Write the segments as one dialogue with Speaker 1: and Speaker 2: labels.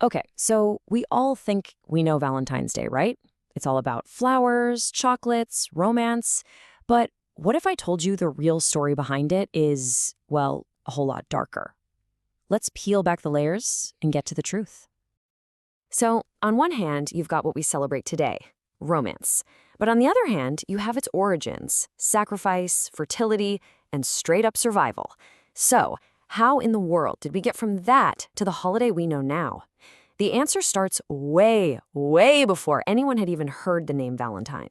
Speaker 1: Okay, so we all think we know Valentine's Day, right? It's all about flowers, chocolates, romance. But what if I told you the real story behind it is, well, a whole lot darker? Let's peel back the layers and get to the truth. So, on one hand, you've got what we celebrate today, romance. But on the other hand, you have its origins, sacrifice, fertility, and straight up survival. So, how in the world did we get from that to the holiday we know now? The answer starts way, way before anyone had even heard the name Valentine.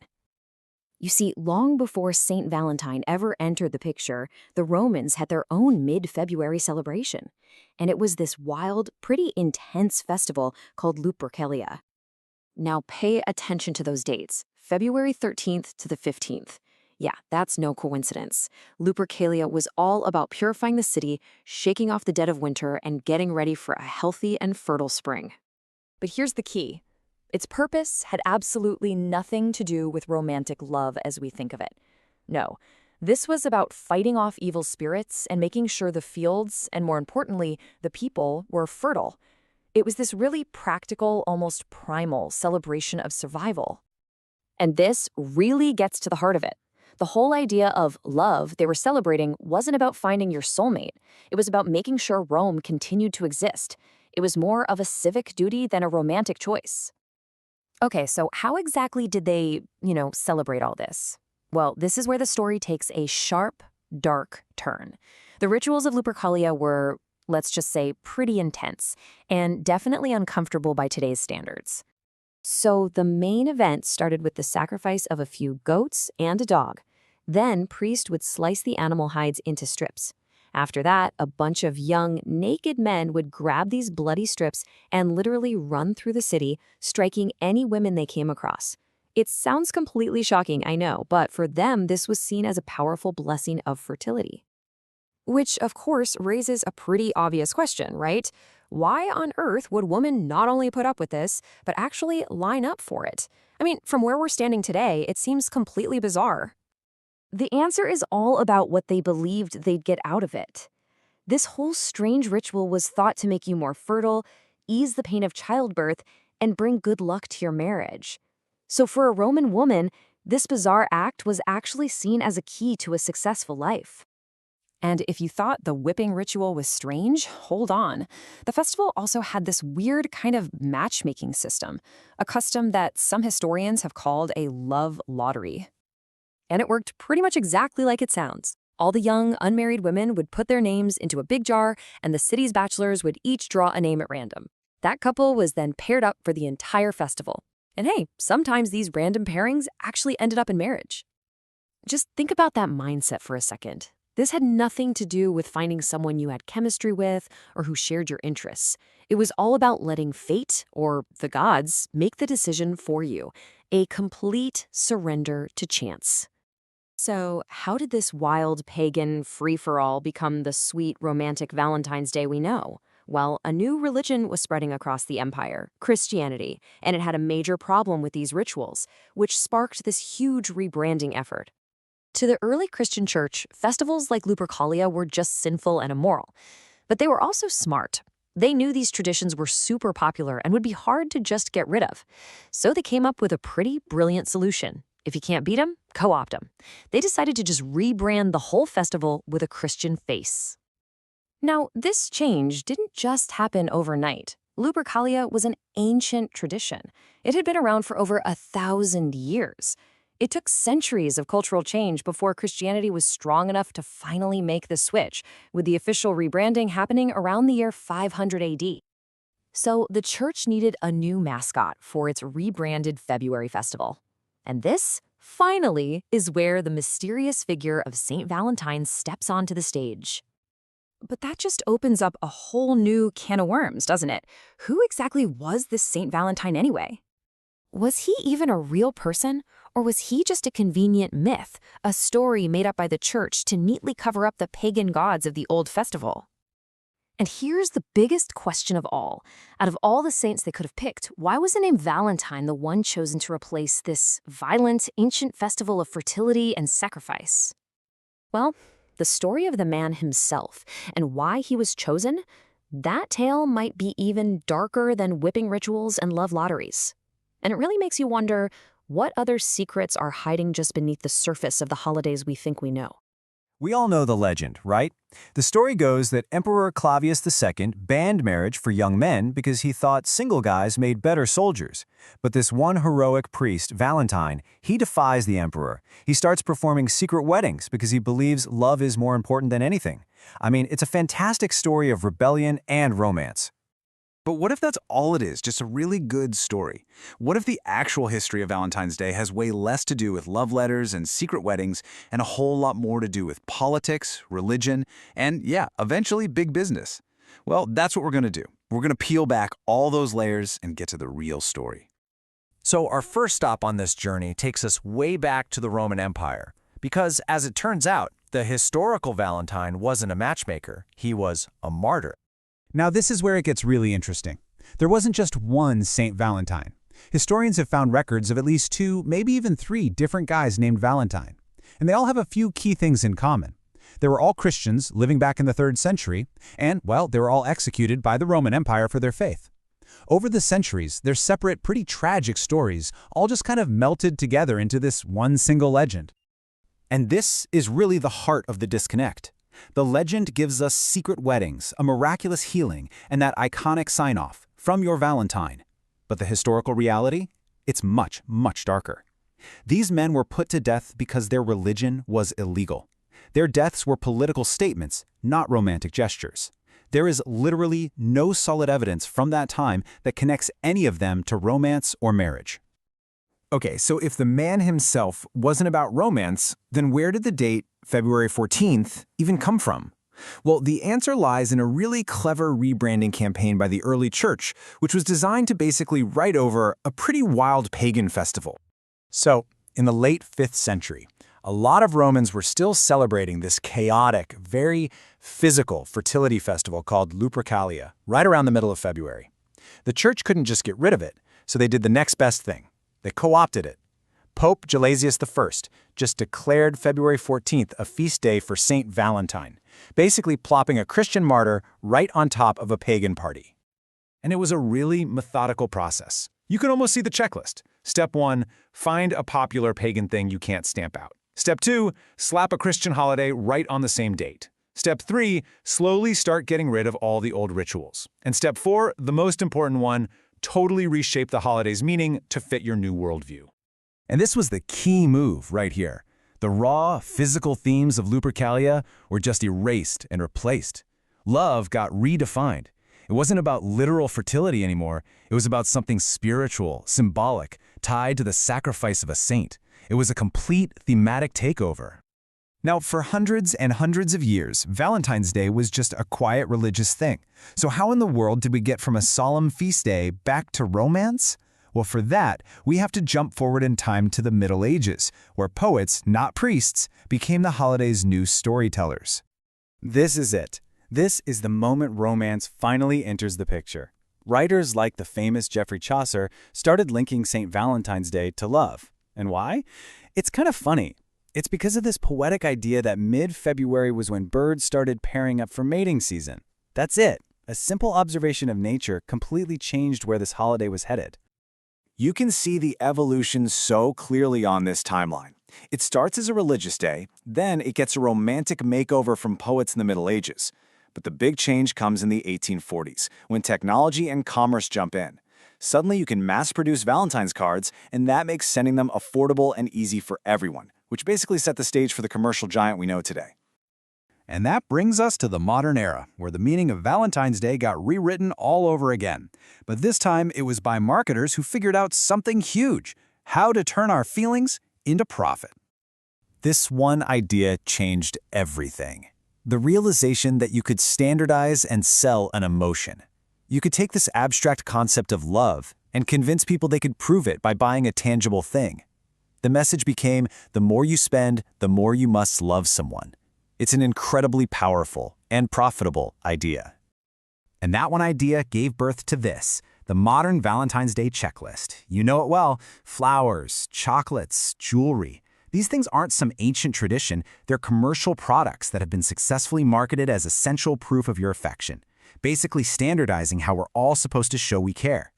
Speaker 1: You see, long before Saint Valentine ever entered the picture, the Romans had their own mid-February celebration. And it was this wild, pretty intense festival called Lupercalia. Now pay attention to those dates, February 13th to the 15th. Yeah, that's no coincidence. Lupercalia was all about purifying the city, shaking off the dead of winter, and getting ready for a healthy and fertile spring.
Speaker 2: But here's the key. Its purpose had absolutely nothing to do with romantic love as we think of it. No, this was about fighting off evil spirits and making sure the fields, and more importantly, the people, were fertile. It was this really practical, almost primal celebration of survival.
Speaker 1: And this really gets to the heart of it. The whole idea of love they were celebrating wasn't about finding your soulmate. It was about making sure Rome continued to exist. It was more of a civic duty than a romantic choice. Okay, so how exactly did they, celebrate all this? Well, this is where the story takes a sharp, dark turn. The rituals of Lupercalia were, let's just say, pretty intense and definitely uncomfortable by today's standards. So the main event started with the sacrifice of a few goats and a dog. Then priest would slice the animal hides into strips. After that, a bunch of young, naked men would grab these bloody strips and literally run through the city, striking any women they came across. It sounds completely shocking, I know, but for them, this was seen as a powerful blessing of fertility. Which, of course, raises a pretty obvious question, right? Why on earth would women not only put up with this, but actually line up for it? I mean, from where we're standing today, it seems completely bizarre. The answer is all about what they believed they'd get out of it. This whole strange ritual was thought to make you more fertile, ease the pain of childbirth, and bring good luck to your marriage. So for a Roman woman, this bizarre act was actually seen as a key to a successful life.
Speaker 2: And if you thought the whipping ritual was strange, hold on. The festival also had this weird kind of matchmaking system, a custom that some historians have called a love lottery. And it worked pretty much exactly like it sounds. All the young, unmarried women would put their names into a big jar, and the city's bachelors would each draw a name at random. That couple was then paired up for the entire festival. And hey, sometimes these random pairings actually ended up in marriage. Just think about that mindset for a second. This had nothing to do with finding someone you had chemistry with or who shared your interests. It was all about letting fate, or the gods, make the decision for you. A complete surrender to chance. So, how did this wild, pagan free-for-all become the sweet, romantic Valentine's Day we know? Well, a new religion was spreading across the empire, Christianity, and it had a major problem with these rituals, which sparked this huge rebranding effort. To the early Christian church, festivals like Lupercalia were just sinful and immoral. But they were also smart. They knew these traditions were super popular and would be hard to just get rid of. So they came up with a pretty brilliant solution. If you can't beat them, co-opt them. They decided to just rebrand the whole festival with a Christian face. Now, this change didn't just happen overnight. Lupercalia was an ancient tradition. It had been around for over 1,000 years. It took centuries of cultural change before Christianity was strong enough to finally make the switch, with the official rebranding happening around the year 500 AD. So the church needed a new mascot for its rebranded February festival. And this, finally, is where the mysterious figure of Saint Valentine steps onto the stage. But that just opens up a whole new can of worms, doesn't it? Who exactly was this Saint Valentine anyway?
Speaker 1: Was he even a real person, or was he just a convenient myth, a story made up by the church to neatly cover up the pagan gods of the old festival? And here's the biggest question of all. Out of all the saints they could have picked, why was the name Valentine the one chosen to replace this violent, ancient festival of fertility and sacrifice? Well, the story of the man himself and why he was chosen, That tale might be even darker than whipping rituals and love lotteries. And it really makes you wonder what other secrets are hiding just beneath the surface of the holidays we think we know.
Speaker 3: We all know the legend, right? The story goes that Emperor Claudius II banned marriage for young men because he thought single guys made better soldiers. But this one heroic priest, Valentine, he defies the emperor. He starts performing secret weddings because he believes love is more important than anything. I mean, it's a fantastic story of rebellion and romance.
Speaker 4: But what if that's all it is, just a really good story? What if the actual history of Valentine's Day has way less to do with love letters and secret weddings and a whole lot more to do with politics, religion, and yeah, eventually big business? Well, that's what we're going to do. We're going to peel back all those layers and get to the real story.
Speaker 3: So our first stop on this journey takes us way back to the Roman Empire. Because, as it turns out, the historical Valentine wasn't a matchmaker, he was a martyr.
Speaker 5: Now this is where it gets really interesting. There wasn't just one Saint Valentine. Historians have found records of at least 2, maybe even 3 different guys named Valentine. And they all have a few key things in common. They were all Christians living back in the 3rd century, and, well, they were all executed by the Roman Empire for their faith. Over the centuries, their separate, pretty tragic stories all just kind of melted together into this one single legend.
Speaker 3: And this is really the heart of the disconnect. The legend gives us secret weddings, a miraculous healing, and that iconic sign-off, from your Valentine. But the historical reality? It's much, much darker. These men were put to death because their religion was illegal. Their deaths were political statements, not romantic gestures. There is literally no solid evidence from that time that connects any of them to romance or marriage. Okay, so if the man himself wasn't about romance, then where did the date, February 14th, even come from? Well, the answer lies in a really clever rebranding campaign by the early church, which was designed to basically write over a pretty wild pagan festival. So, in the late 5th century, a lot of Romans were still celebrating this chaotic, very physical fertility festival called Lupercalia, right around the middle of February. The church couldn't just get rid of it, so they did the next best thing. They co-opted it. Pope Gelasius I just declared February 14th a feast day for Saint Valentine, basically plopping a Christian martyr right on top of a pagan party. And it was a really methodical process. You can almost see the checklist. Step 1, find a popular pagan thing you can't stamp out. Step 2, slap a Christian holiday right on the same date. Step 3, slowly start getting rid of all the old rituals. And step 4, the most important one, totally reshape the holiday's meaning to fit your new worldview. And this was the key move right here. The raw, physical themes of Lupercalia were just erased and replaced. Love got redefined. It wasn't about literal fertility anymore. It was about something spiritual, symbolic, tied to the sacrifice of a saint. It was a complete thematic takeover. Now, for hundreds and hundreds of years, Valentine's Day was just a quiet religious thing. So how in the world did we get from a solemn feast day back to romance? Well, for that, we have to jump forward in time to the Middle Ages, where poets, not priests, became the holiday's new storytellers. This is it. This is the moment romance finally enters the picture. Writers like the famous Geoffrey Chaucer started linking St. Valentine's Day to love. And why? It's kind of funny. It's because of this poetic idea that mid-February was when birds started pairing up for mating season. That's it. A simple observation of nature completely changed where this holiday was headed. You can see the evolution so clearly on this timeline. It starts as a religious day, then it gets a romantic makeover from poets in the Middle Ages. But the big change comes in the 1840s, when technology and commerce jump in. Suddenly you can mass-produce Valentine's cards, and that makes sending them affordable and easy for everyone, which basically set the stage for the commercial giant we know today. And that brings us to the modern era, where the meaning of Valentine's Day got rewritten all over again. But this time, it was by marketers who figured out something huge: how to turn our feelings into profit. This one idea changed everything. The realization that you could standardize and sell an emotion. You could take this abstract concept of love and convince people they could prove it by buying a tangible thing. The message became, the more you spend, the more you must love someone. It's an incredibly powerful and profitable idea. And that one idea gave birth to this, the modern Valentine's Day checklist. You know it well: flowers, chocolates, jewelry. These things aren't some ancient tradition, they're commercial products that have been successfully marketed as essential proof of your affection. basically standardizing how we're all supposed to show we care.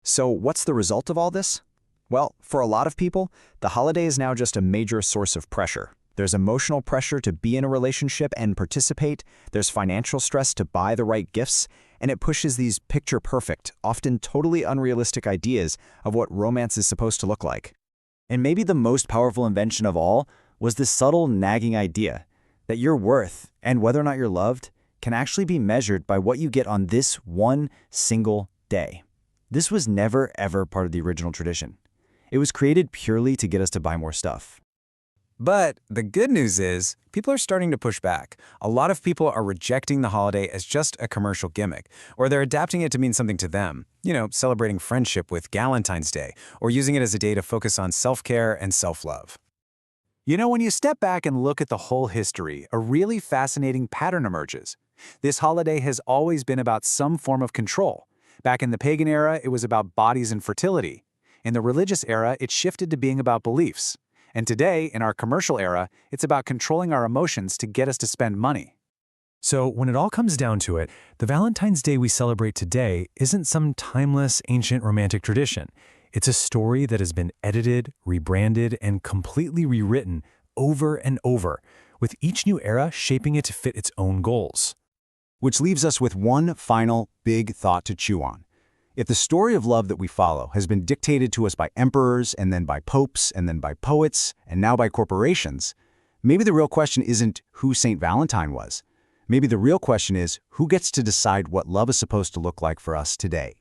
Speaker 6: So what's the result of all this? Well, for a lot of people, the holiday is now just a major source of pressure. There's emotional pressure to be in a relationship and participate, there's financial stress to buy the right gifts, and it pushes these picture-perfect, often totally unrealistic ideas of what romance is supposed to look like.
Speaker 3: And maybe the most powerful invention of all was this subtle, nagging idea that your worth and whether or not you're loved can actually be measured by what you get on this one single day. This was never, ever part of the original tradition. It was created purely to get us to buy more stuff.
Speaker 4: But the good news is, people are starting to push back. A lot of people are rejecting the holiday as just a commercial gimmick, or they're adapting it to mean something to them. Celebrating friendship with Galentine's Day, or using it as a day to focus on self-care and self-love.
Speaker 3: When you step back and look at the whole history, a really fascinating pattern emerges. This holiday has always been about some form of control. Back in the pagan era, it was about bodies and fertility. In the religious era, it shifted to being about beliefs. And today, in our commercial era, it's about controlling our emotions to get us to spend money.
Speaker 7: So when it all comes down to it, the Valentine's Day we celebrate today isn't some timeless, ancient romantic tradition. It's a story that has been edited, rebranded, and completely rewritten over and over, with each new era shaping it to fit its own goals.
Speaker 3: Which leaves us with one final big thought to chew on. If the story of love that we follow has been dictated to us by emperors, and then by popes, and then by poets, and now by corporations, maybe the real question isn't who Saint Valentine was. Maybe the real question is who gets to decide what love is supposed to look like for us today.